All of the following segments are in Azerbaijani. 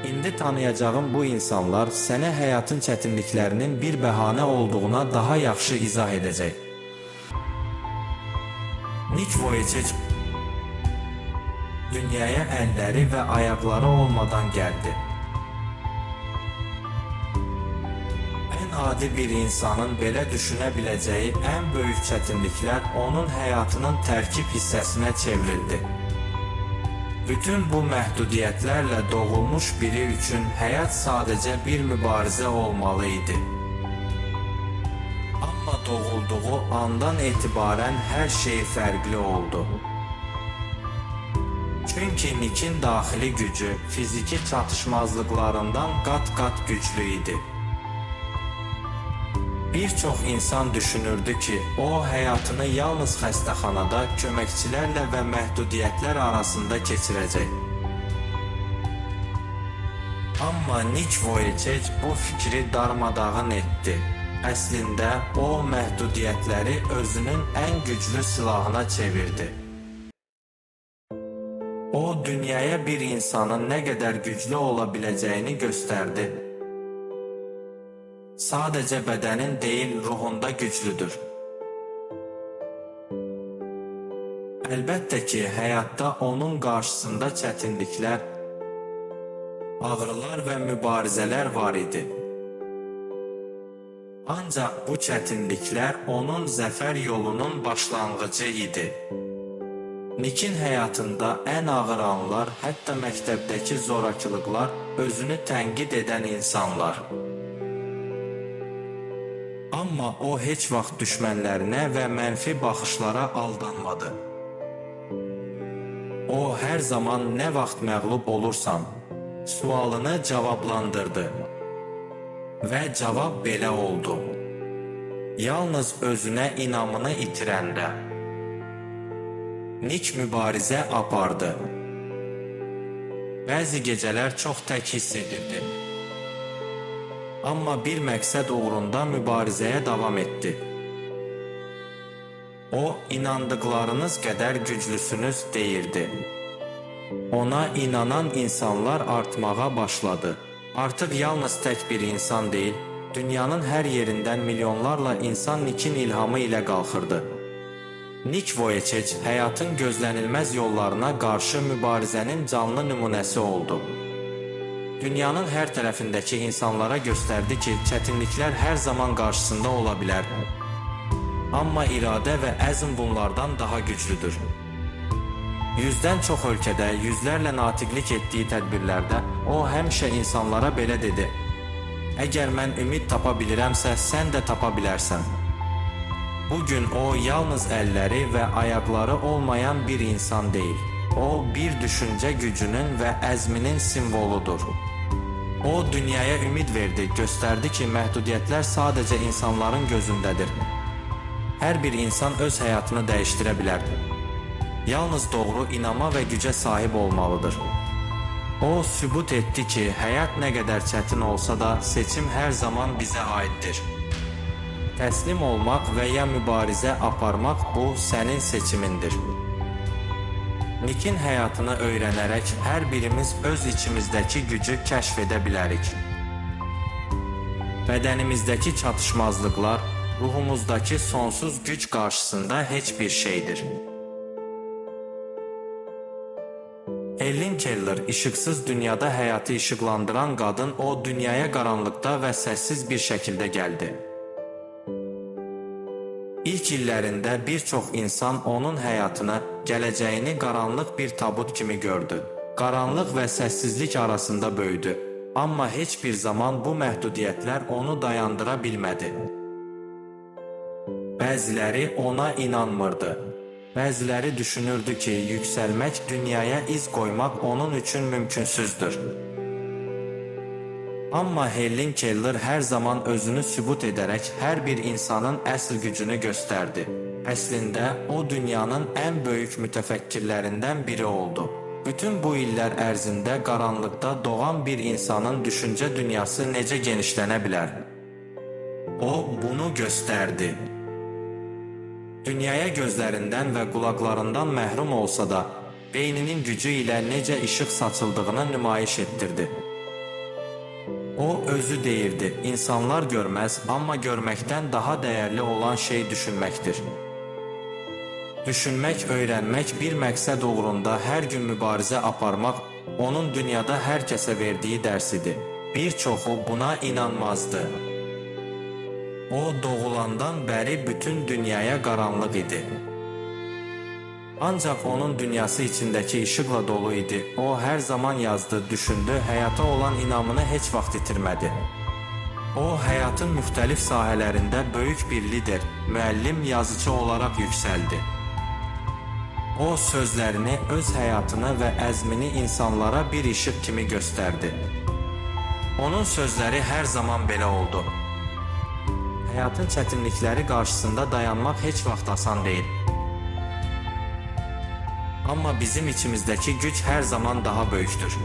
İndi tanıyacağım bu insanlar sənə həyatın çətinliklərinin bir bəhanə olduğuna daha yaxşı izah edəcək. Nick Vujicic dünyaya əlləri və ayaqları olmadan gəldi. Ən adi bir insanın belə düşünə biləcəyi ən böyük çətinliklər onun həyatının tərkib hissəsinə çevrildi. Bütün bu məhdudiyyətlərlə doğulmuş biri üçün həyat sadəcə bir mübarizə olmalı idi. Amma doğulduğu andan etibarən hər şey fərqli oldu. Çünki Nick'in daxili gücü fiziki çatışmazlıqlarından qat-qat güclü idi. Bir çox insan düşünürdü ki, o həyatını yalnız xəstəxanada köməkçilərlə və məhdudiyyətlər arasında keçirəcək. Amma Nick Vujicic bu fikri darmadağın etdi. Əslində, o məhdudiyyətləri özünün ən güclü silahına çevirdi. O, dünyaya bir insanın nə qədər güclü ola biləcəyini göstərdi. Sadəcə bədənin deyil, ruhunda güclüdür. Əlbəttə ki, həyatda onun qarşısında çətinliklər, ağrılar və mübarizələr var idi. Ancaq bu çətinliklər onun zəfər yolunun başlanğıcı idi. Nick'in həyatında ən ağır anlar, hətta məktəbdəki zorakılıqlar, özünü tənqid edən insanlar. Amma o heç vaxt düşmənlərinə və mənfi baxışlara aldanmadı. O, hər zaman nə vaxt məğlub olursan, sualını cavablandırdı. Və cavab belə oldu. Yalnız özünə inamını itirəndə. Nick mübarizə apardı. Bəzi gecələr çox tək hiss edirdi. Amma bir məqsəd uğrunda mübarizəyə davam etdi. O, inandıqlarınız qədər güclüsünüz deyirdi. Ona inanan insanlar artmağa başladı. Artıq yalnız tək bir insan deyil, dünyanın hər yerindən milyonlarla insan Nick'in ilhamı ilə qalxırdı. Nick Vujicic həyatın gözlənilməz yollarına qarşı mübarizənin canlı nümunəsi oldu. Dünyanın hər tərəfindəki insanlara göstərdi ki, çətinliklər hər zaman qarşısında ola bilər. Amma iradə və əzm bunlardan daha güclüdür. 100-dən çox ölkədə, yüzlərlə natiqlik etdiyi tədbirlərdə o həmişə insanlara belə dedi: "Əgər mən ümid tapa bilirəmsə, sən də tapa bilərsən." Bugün o, yalnız əlləri və ayaqları olmayan bir insan deyil. O, bir düşüncə gücünün və əzminin simvoludur. O, dünyaya ümid verdi, göstərdi ki, məhdudiyyətlər sadəcə insanların gözündədir. Hər bir insan öz həyatını dəyişdirə bilər. Yalnız doğru inama və gücə sahib olmalıdır. O, sübut etdi ki, həyat nə qədər çətin olsa da, seçim hər zaman bizə aiddir. Təslim olmaq və ya mübarizə aparmaq bu, sənin seçimindir. Nick'in həyatını öyrənərək hər birimiz öz içimizdəki gücü kəşf edə bilərik. Bədənimizdəki çatışmazlıqlar, ruhumuzdakı sonsuz güc qarşısında heç bir şeydir. Helen Keller, işıqsız dünyada həyatı işıqlandıran qadın, o dünyaya qaranlıqda və səssiz bir şəkildə gəldi. İlk illərində bir çox insan onun həyatını, gələcəyini qaranlıq bir tabut kimi gördü. Qaranlıq və səssizlik arasında böyüdü. Amma heç bir zaman bu məhdudiyyətlər onu dayandıra bilmədi. Bəziləri ona inanmırdı. Bəziləri düşünürdü ki, yüksəlmək, dünyaya iz qoymaq onun üçün mümkünsüzdür. Amma Helen Keller hər zaman özünü sübut edərək hər bir insanın əsl gücünü göstərdi. Əslində, o dünyanın ən böyük mütəfəkkirlərindən biri oldu. Bütün bu illər ərzində qaranlıqda doğan bir insanın düşüncə dünyası necə genişlənə bilər? O, bunu göstərdi. Dünyaya gözlərindən və qulaqlarından məhrum olsa da, beyninin gücü ilə necə işıq saçıldığını nümayiş etdirdi. O özü deyirdi, insanlar görməz, amma görməkdən daha dəyərli olan şey düşünməkdir. Düşünmək, öyrənmək, bir məqsəd uğrunda hər gün mübarizə aparmaq onun dünyada hər kəsə verdiyi dərs idi. Bir çoxu buna inanmazdı. O doğulandan bəri bütün dünyaya qaranlıq idi. Ancaq onun dünyası içindəki işıqla dolu idi. O hər zaman yazdı, düşündü, həyata olan inamını heç vaxt itirmədi. O, həyatın müxtəlif sahələrində böyük bir lider, müəllim, yazıcı olaraq yüksəldi. O, sözlərini, öz həyatını və əzmini insanlara bir işıq kimi göstərdi. Onun sözləri hər zaman belə oldu. Həyatın çətinlikləri qarşısında dayanmaq heç vaxt asan deyil. Amma bizim içimizdəki güc hər zaman daha böyükdür.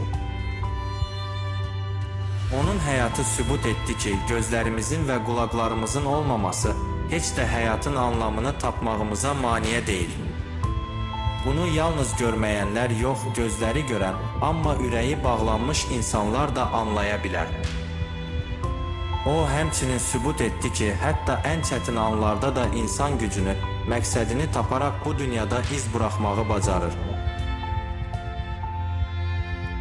Onun həyatı sübut etdi ki, gözlərimizin və qulaqlarımızın olmaması heç də həyatın anlamını tapmağımıza maneə deyil. Bunu yalnız görməyənlər yox, gözləri görən, amma ürəyi bağlanmış insanlar da anlaya bilər. O, həmçinin sübut etdi ki, hətta ən çətin anlarda da insan gücünü, məqsədini taparaq bu dünyada iz buraxmağı bacarır.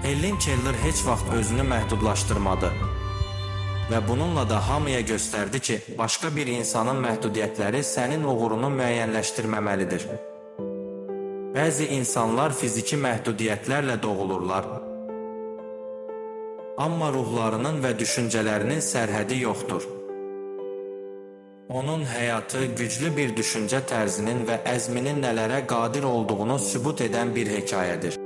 Helen Keller heç vaxt özünü məhdudlaşdırmadı və bununla da hamıya göstərdi ki, başqa bir insanın məhdudiyyətləri sənin uğurunu müəyyənləşdirməməlidir. Bəzi insanlar fiziki məhdudiyyətlərlə doğulurlar, amma ruhlarının və düşüncələrinin sərhədi yoxdur. Onun həyatı güclü bir düşüncə tərzinin və əzminin nələrə qadir olduğunu sübut edən bir hekayədir.